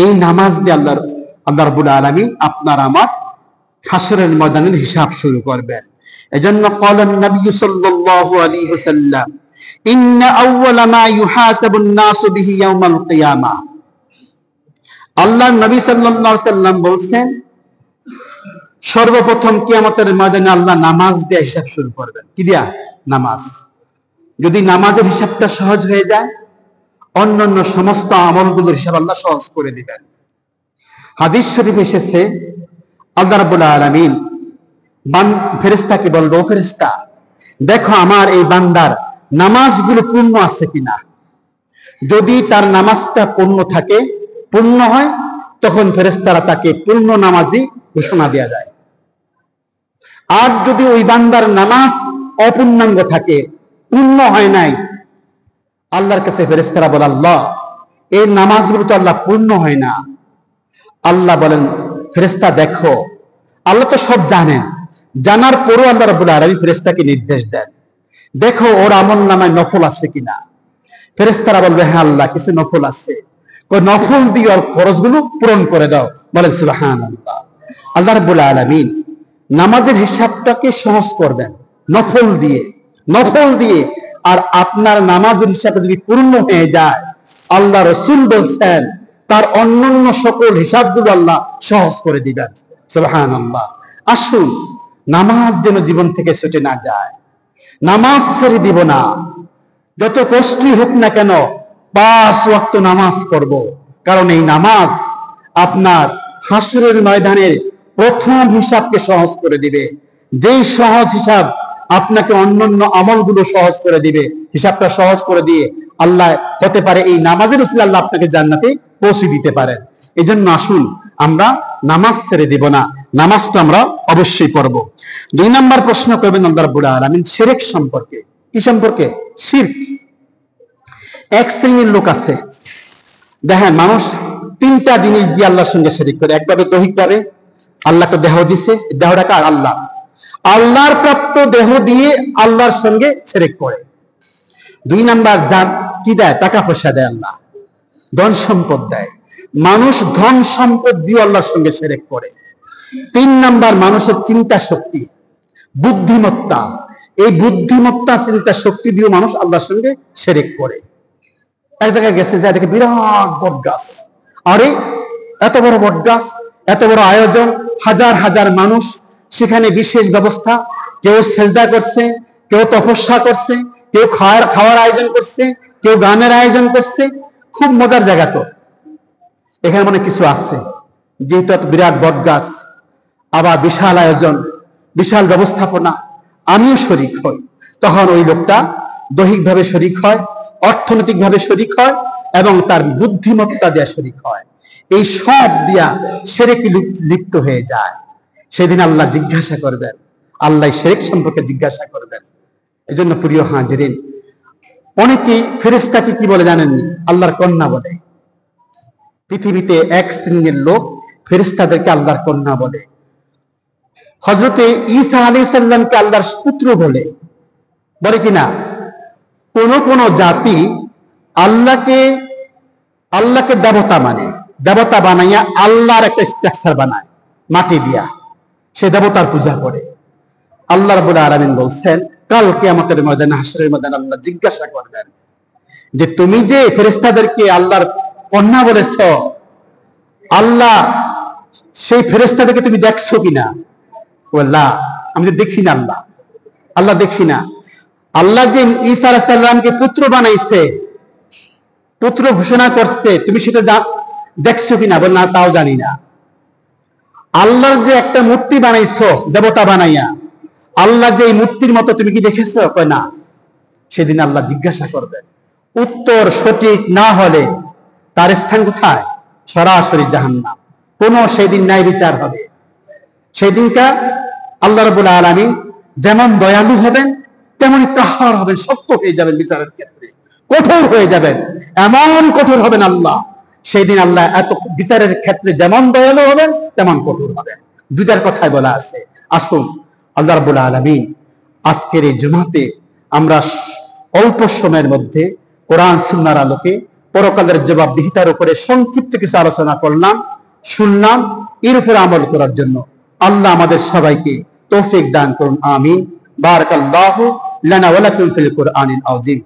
এই নামাজ দিয়ে আল্লাহ রাব্বুল আলামিন আপনার আমার হাসরের ময়দানের হিসাব শুরু করবেন। এজন্য ক্বালান নবী সাল্লাল্লাহু আলাইহি ওয়াসাল্লাম ইন্না আউওয়ালা মা ইউহাসাবুন নাসু বিহি ইয়াউমাল কিয়ামাহ। আল্লাহর নবী সাল্লাল্লাহু আলাইহি ওয়াসাল্লাম বলেন সর্বপ্রথম কিয়ামতের ময়দানে আল্লাহ নামাজ দিয়ে হিসাব শুরু করবেন। কি দিয়া? নামাজ। যদি নামাজের হিসাবটা সহজ হয়ে যায়, অন্যান্য সমস্ত আমলগুলোর হিসাব আল্লাহ সহজ করে দিবেন। হাদিস শরীফে এসেছে আল্লাহ রাব্বুল আলামিন ফেরেশতাকে বলবো, ফেরেশতা দেখো আমার এই বান্দার নামাজগুলো পূর্ণ আছে কিনা। যদি তার নামাজটা পূর্ণ হয় তখন ফেরেশতারা তাকে পূর্ণ নামাজি ঘোষণা দেয়া যায়। আর যদি ওই বান্দার নামাজ অপূর্ণাঙ্গ থাকে, পূর্ণ হয় নাই, আল্লাহর কাছে ফেরেশতারা বলে আল্লাহ এই নামাজগুলো তো আল্লাহ পূর্ণ হয় না। আল্লাহ বলেন ফেরেশতা দেখো, আল্লাহ তো সব জানেন, জানার পরও আল্লাহ রাব্বুল আলামিন ফেরেশতাকে নির্দেশ দেন দেখো ওর আমল নামায় নফল আছে কিনা। ফেরেশতারা বলবে হ্যাঁ আল্লাহ কিছু নফল আছে। নফল দিয়ে ওর খরচগুলো পূরণ করে দাও। বলেন সুবহানাল্লাহ। আল্লাহ রাব্বুল আলামিন নামাজের হিসাবটাকে সহজ করবেন নফল দিয়ে। আর আপনার নামাজের হিসাবটা যদি পূর্ণ হয়ে যায়, আল্লাহ রাসূল বলছেন তার অন্যান্য সকল হিসাবগুলো আল্লাহ সহজ করে দিবেন। সুবহানাল্লাহ। আসুন নামাজ যেন জীবন থেকে ছুটে না যায়, নামাজ ছেড়ে দিব না। যত কষ্টই হোক না কেন 5 ওয়াক্ত নামাজ পড়ব, কারণ এই নামাজ আপনার হাসরের ময়দানের প্রথম হিসাবকে সহজ করে দিবে। যেই সহজ হিসাব আপনাকে অন্যান্য আমলগুলো সহজ করে দিবে, হিসাবটা সহজ করে দিয়ে আল্লাহ হতে পারে এই নামাজের উসিলায় আল্লাহ আপনাকে জান্নাতে পৌঁছে দিতে পারেন। এই জন্য আসুন আমরা নামাজ ছেড়ে দিব না, নামাজটা আমরা অবশ্যই পড়ব। 2 নম্বর প্রশ্ন করবেন আল্লাহ রাব্বুল আলামিন শিরক সম্পর্কে। কি সম্পর্কে? শিরক। এক শ্রেণীর লোক আছে, দেখেন মানুষ 3টা জিনিস দিয়ে আল্লাহর সঙ্গে শিরক করে। একভাবে দৈহিকভাবে আল্লাহকে দেহ দিছে, দেহটা কার? আল্লাহ। আল্লাহর প্রাপ্ত দেহ দিয়ে আল্লাহর সঙ্গে শিরক করে। 2 নাম্বার কি দেয়? টাকা পয়সা দেয় আল্লাহ, ধন সম্পদ দেয়। মানুষ ধন সম্পদ দিয়ে আল্লাহর সঙ্গে শিরক করে। 3 নাম্বার মানুষের চিন্তা শক্তি, বুদ্ধিমত্তা। এই বুদ্ধিমত্তা চিন্তা শক্তি দিয়ে মানুষ আল্লাহর সঙ্গে শিরক করে। এক জায়গায় গেছে, যায় দেখে বিরাট বট গাছ। আরে এত বড় বট গাছ, এত বড় আয়োজন, হাজার হাজার মানুষ, সেখানে বিশেষ ব্যবস্থা। কেউ সেজদা করছে, কেউ তপস্যা করছে, কেউ খাওয়ার আয়োজন করছে, কেউ গানের আয়োজন করছে। খুব মজার জায়গা। তো এখানে মনে কিছু আছে, যেহেতু এত বিরাট বট গাছ, আবার বিশাল আয়োজন, বিশাল ব্যবস্থাপনা, আমিও শরিক হই। তখন ওই লোকটা দৈহিকভাবে শরিক হয়, অর্থনৈতিকভাবে শরিক হয় এবং তার বুদ্ধিমত্তা দেয়া শরিক হয়। এই সব দিয়া শিরকে লিপ্ত হয়ে যায়। সেদিন আল্লাহ জিজ্ঞাসা করবেন, আল্লাহ শিরক সম্পর্কে জিজ্ঞাসা করবেন। এজন্য প্রিয় হাজিরিন, অনেকেই ফেরেশতাকে কি বলে জানেননি? আল্লাহর কন্যা বলে। পৃথিবীতে এক শ্রেণীর লোক ফেরেশতাদেরকে আল্লাহর কন্যা বলে। হযরতে ঈসা আলাইহিস সালামকে আল্লাহর পুত্র বলে কিনা? কোন জাতি আল্লাহকে দেবতা বানাইয়া আল্লাহর একটা স্ট্রাকচার বানায় মাটি দিয়া, সে দেবতার পূজা করে। আল্লাহ রাব্বুল আলামিন বলছেন কাল কিয়ামতের ময়দানে, হাসরের ময়দানে আল্লাহ জিজ্ঞাসা করবেন যে তুমি যে ফেরেশতাদেরকে আল্লাহর কন্যা বলেছ, আল্লাহ সেই ফেরেশতাদেরকে তুমি দেখছো কিনা? আল্লাহ আমি তো দেখি না, আল্লাহ দেখি না। আল্লাহ যে ঈসা আলাইহিস সালামকে পুত্র বানাইছে, পুত্র ঘোষণা করছে, তুমি সেটা দেখছো কিনা? বল না, তাও জানি না। আল্লাহর যে একটা মূর্তি বানাইছো দেবতা বানাইয়া, আল্লাহ যে এই মূর্তির মতো তুমি কি দেখেছো? কয় না। সেদিন আল্লাহ জিজ্ঞাসা করবেন, উত্তর সঠিক না হলে তার স্থান কোথায়? সরাসরি জাহান্নাম। কোন সেদিন ন্যায় বিচার হবে। সেদিনটা আল্লাহ রাব্বুল আলামিন যেমন দয়ালু হবেন তেমনি কাহার হবেন, শক্ত হয়ে যাবেন বিচারের ক্ষেত্রে, কঠোর হয়ে যাবেন, এমন কঠোর হবেন আল্লাহ। সেই দিন আল্লাহ এত বিচারের ক্ষেত্রে যেমন দয়ালু হবেন তেমন কঠোর হবেন। দুটার কথাই বলা আছে। আসুন আল্লাহ রাব্বুল আলামিন আজকের এই জুমাতে আমরা অল্প সময়ের মধ্যে কোরআন সুন্নাহর আলোকে পরকালের জবাবদিহিতার উপরে সংক্ষিপ্ত কিছু আলোচনা করলাম, শুনলাম। এর উপরে আমল করার জন্য আল্লাহ আমাদের সবাইকে তৌফিক দান করুন। আমিন। বারাকাল্লাহু লানা ওয়া লাকুম ফিল কুরআনিল আযীম।